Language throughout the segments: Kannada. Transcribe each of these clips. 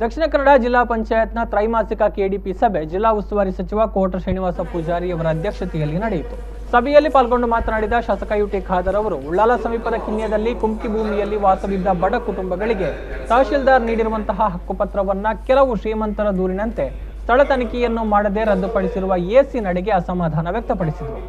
ದಕ್ಷಿಣ ಕನ್ನಡ ಜಿಲ್ಲಾ ಪಂಚಾಯತ್ನ ತ್ರೈಮಾಸಿಕ ಕೆಡಿಪಿ ಸಭೆ ಜಿಲ್ಲಾ ಉಸ್ತುವಾರಿ ಸಚಿವ ಕೋಟ ಶ್ರೀನಿವಾಸ ಪೂಜಾರಿ ಅವರ ಅಧ್ಯಕ್ಷತೆಯಲ್ಲಿ ನಡೆಯಿತು. ಸಭೆಯಲ್ಲಿ ಪಾಲ್ಗೊಂಡು ಮಾತನಾಡಿದ ಶಾಸಕ ಯುಟಿ ಖಾದರ್ ಅವರು ಉಳ್ಳಾಲ ಸಮೀಪದ ಕಿನ್ಯದಲ್ಲಿ ಕುಮ್ಕಿ ಭೂಮಿಯಲ್ಲಿ ವಾಸವಿದ್ದ ಬಡ ಕುಟುಂಬಗಳಿಗೆ ತಹಶೀಲ್ದಾರ್ ನೀಡಿರುವಂತಹ ಹಕ್ಕುಪತ್ರವನ್ನ ಕೆಲವು ಶ್ರೀಮಂತರ ದೂರಿನಂತೆ ಸ್ಥಳ ತನಿಖೆಯನ್ನು ಮಾಡದೆ ರದ್ದುಪಡಿಸಿರುವ ಎಸಿ ನಡೆಗೆ ಅಸಮಾಧಾನ ವ್ಯಕ್ತಪಡಿಸಿದರು.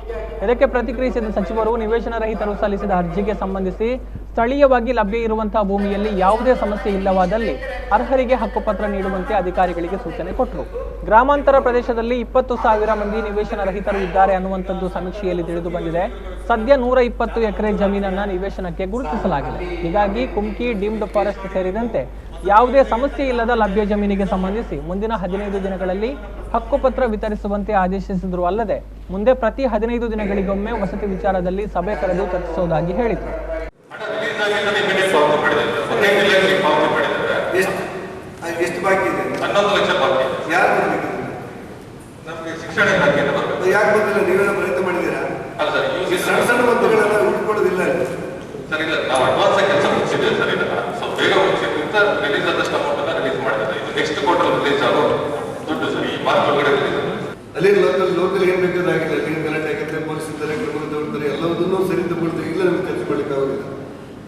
ಇದಕ್ಕೆ ಪ್ರತಿಕ್ರಿಯಿಸಿದ ಸಚಿವರು ನಿವೇಶನ ರಹಿತರು ಸಲ್ಲಿಸಿದ ಅರ್ಜಿಗೆ ಸಂಬಂಧಿಸಿ ಸ್ಥಳೀಯವಾಗಿ ಲಭ್ಯ ಇರುವಂತಹ ಭೂಮಿಯಲ್ಲಿ ಯಾವುದೇ ಸಮಸ್ಯೆ ಇಲ್ಲವಾದಲ್ಲಿ ಅರ್ಹರಿಗೆ ಹಕ್ಕುಪತ್ರ ನೀಡುವಂತೆ ಅಧಿಕಾರಿಗಳಿಗೆ ಸೂಚನೆ ಕೊಟ್ಟರು. ಗ್ರಾಮಾಂತರ ಪ್ರದೇಶದಲ್ಲಿ 20,000 ಮಂದಿ ನಿವೇಶನ ರಹಿತರು ಇದ್ದಾರೆ ಅನ್ನುವಂಥದ್ದು ಸಮೀಕ್ಷೆಯಲ್ಲಿ ತಿಳಿದು ಬಂದಿದೆ. ಸದ್ಯ 120 ಎಕರೆ ಜಮೀನನ್ನ ನಿವೇಶನಕ್ಕೆ ಗುರುತಿಸಲಾಗಿದೆ. ಹೀಗಾಗಿ ಕುಮ್ಕಿ ಡೀಮ್ಡ್ ಫಾರೆಸ್ಟ್ ಸೇರಿದಂತೆ ಯಾವುದೇ ಸಮಸ್ಯೆ ಇಲ್ಲದ ಲಭ್ಯ ಜಮೀನಿಗೆ ಸಂಬಂಧಿಸಿ ಮುಂದಿನ 15 ದಿನಗಳಲ್ಲಿ ಹಕ್ಕುಪತ್ರ ವಿತರಿಸುವಂತೆ ಆದೇಶಿಸಿದ್ರು. ಅಲ್ಲದೆ ಮುಂದೆ ಪ್ರತಿ 15 ದಿನಗಳಿಗೊಮ್ಮೆ ವಸತಿ ವಿಚಾರದಲ್ಲಿ ಸಭೆ ಕರೆದು ಚರ್ಚಿಸುವುದಾಗಿ ಹೇಳಿದರು. ಎಷ್ಟು ಬಾಕಿ ಇದೆ? 11 ಲಕ್ಷ ಬಾಕಿ. ಯಾರು ಬರಬೇಕು? ನಮಗೆ ಶಿಕ್ಷಣ ಇಲಾಖೆಯಿಂದ ಬರಬೇಕು. ಯಾಕೆ ಬಂದಿಲ್ಲ? ನೀವೇನ ಪ್ರಯತ್ನ ಮಾಡಿದ್ದೀರಾ? ಅಲ್ಲ ಸರ್, ಈ ಸಣ್ಣ ಸಣ್ಣ ಮೊತ್ತಗಳೆಲ್ಲ ಉಟ್ಕೊಳ್ಳೋದಿಲ್ಲ ಸರ್. ಇಲ್ಲ, ನಾವು ಅಡ್ವಾನ್ಸ್ ಕೆಲಸ ಮುಗಿಸಿದ್ದೇವೆ ಸರ್. ಇದನ್ನ ಸ್ವಲ್ಪ ಬೇಗ ಮುಗಿಸಿದ್ರಿಂದ ರಿಲೀಸ್ ಆದಷ್ಟು ಅಮೌಂಟ್ ಅನ್ನ ರಿಲೀಸ್ ಮಾಡಿದ್ದಾರೆ. ಇದು ನೆಕ್ಸ್ಟ್ ಕ್ವಾರ್ಟರ್ ರಿಲೀಸ್ ಆಗೋ ದುಡ್ಡು ಸರ್. ಈ ಮಾರ್ಚ್ ಒಳಗಡೆ ರಿಲೀಸ್ ಅಲ್ಲಿ ಲೋಕಲ್ ಏನ್ ಬೇಕಾದಾಗಿಲ್ಲ. ನೀನು ಗಲಾಟೆ ಆಗಿದ್ರೆ ಪೊಲೀಸ್ ಇದ್ದಾರೆ, ಕ್ರಮ ತಗೊಳ್ತಾರೆ, ಎಲ್ಲವನ್ನೂ ಸರಿ ತಗೊಳ್ತಾರೆ. ಇಲ್ಲ, ನಮ್ಗೆ ಖರ್ಚು ಮಾಡ್ಲಿಕ್ಕೆ ಆಗೋದಿಲ್ಲ.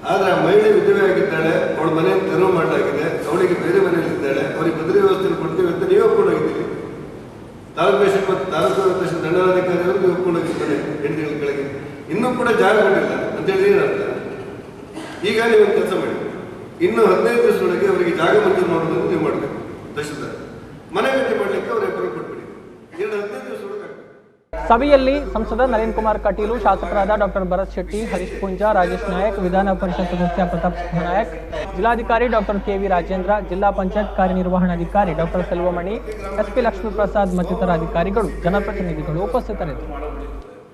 ಆದ್ರೆ ಆ ಮಹಿಳೆ ವಿಧವೆ ಆಗಿದ್ದಾಳೆ, ಅವಳ ಮನೆಯನ್ನು ತೆರವು ಮಾಡಲಾಗಿದೆ, ಅವಳಿಗೆ ಬೇರೆ ಮನೆಯಲ್ಲಿ ಇದ್ದಾಳೆ, ಅವರಿಗೆ ಭದ್ರತೆ ವ್ಯವಸ್ಥೆ ಕೊಡ್ತೇವೆ ಅಂತ ನೀವು ಒಪ್ಕೊಂಡೋಗಿದ್ದೀರಿ. ತಾಲೂಕು ದಂಡಾಧಿಕಾರಿಗಳು ನೀವು ಒಪ್ಕೊಂಡೋಗಿದ್ದಾರೆ 8 ತಿಂಗಳ ಕೆಳಗೆ. ಇನ್ನೂ ಕೂಡ ಜಾಗ ಕೊಟ್ಟಿಲ್ಲ ಅಂತೇಳಿ ಏನರ್ಥ? ಈಗ ನೀವು ಒಂದು ಕೆಲಸ ಮಾಡಿ, ಇನ್ನು 15 ದಿವಸದೊಳಗೆ ಅವರಿಗೆ ಜಾಗ ಮಂಜೂರು ಮಾಡೋದನ್ನು ನೀವು ಮಾಡಬೇಕು. ತಹಶೀಲ್ದಾರ್ ಮನೆ ಗಟ್ಟಿ ಮಾಡಲಿಕ್ಕೆ ಅವ್ರ ಅಪ್ರೂವ್ ಕೊಟ್ಬಿಡಿ. 15 ದಿವಸದೊಳಗೆ. ಸಭೆಯಲ್ಲಿ ಸಂಸದ ನಳಿನ್ ಕುಮಾರ್ ಕಟೀಲು, ಶಾಸಕರಾದ ಡಾಕ್ಟರ್ ಭರತ್ ಶೆಟ್ಟಿ, ಹರೀಶ್ ಪೂಂಜಾ, ರಾಜೇಶ್ ನಾಯಕ್, ವಿಧಾನ ಪರಿಷತ್ ಸದಸ್ಯ ಪ್ರತಾಪ್ ನಾಯಕ್, ಜಿಲ್ಲಾಧಿಕಾರಿ ಡಾಕ್ಟರ್ ಕೆವಿ ರಾಜೇಂದ್ರ, ಜಿಲ್ಲಾ ಪಂಚಾಯತ್ ಕಾರ್ಯನಿರ್ವಹಣಾಧಿಕಾರಿ ಡಾಕ್ಟರ್ ಸೆಲ್ವಮಣಿ, ಎಸ್ಪಿ ಲಕ್ಷ್ಮೀಪ್ರಸಾದ್ ಮತ್ತಿತರ ಅಧಿಕಾರಿಗಳು, ಜನಪ್ರತಿನಿಧಿಗಳು ಉಪಸ್ಥಿತರಿದ್ದರು.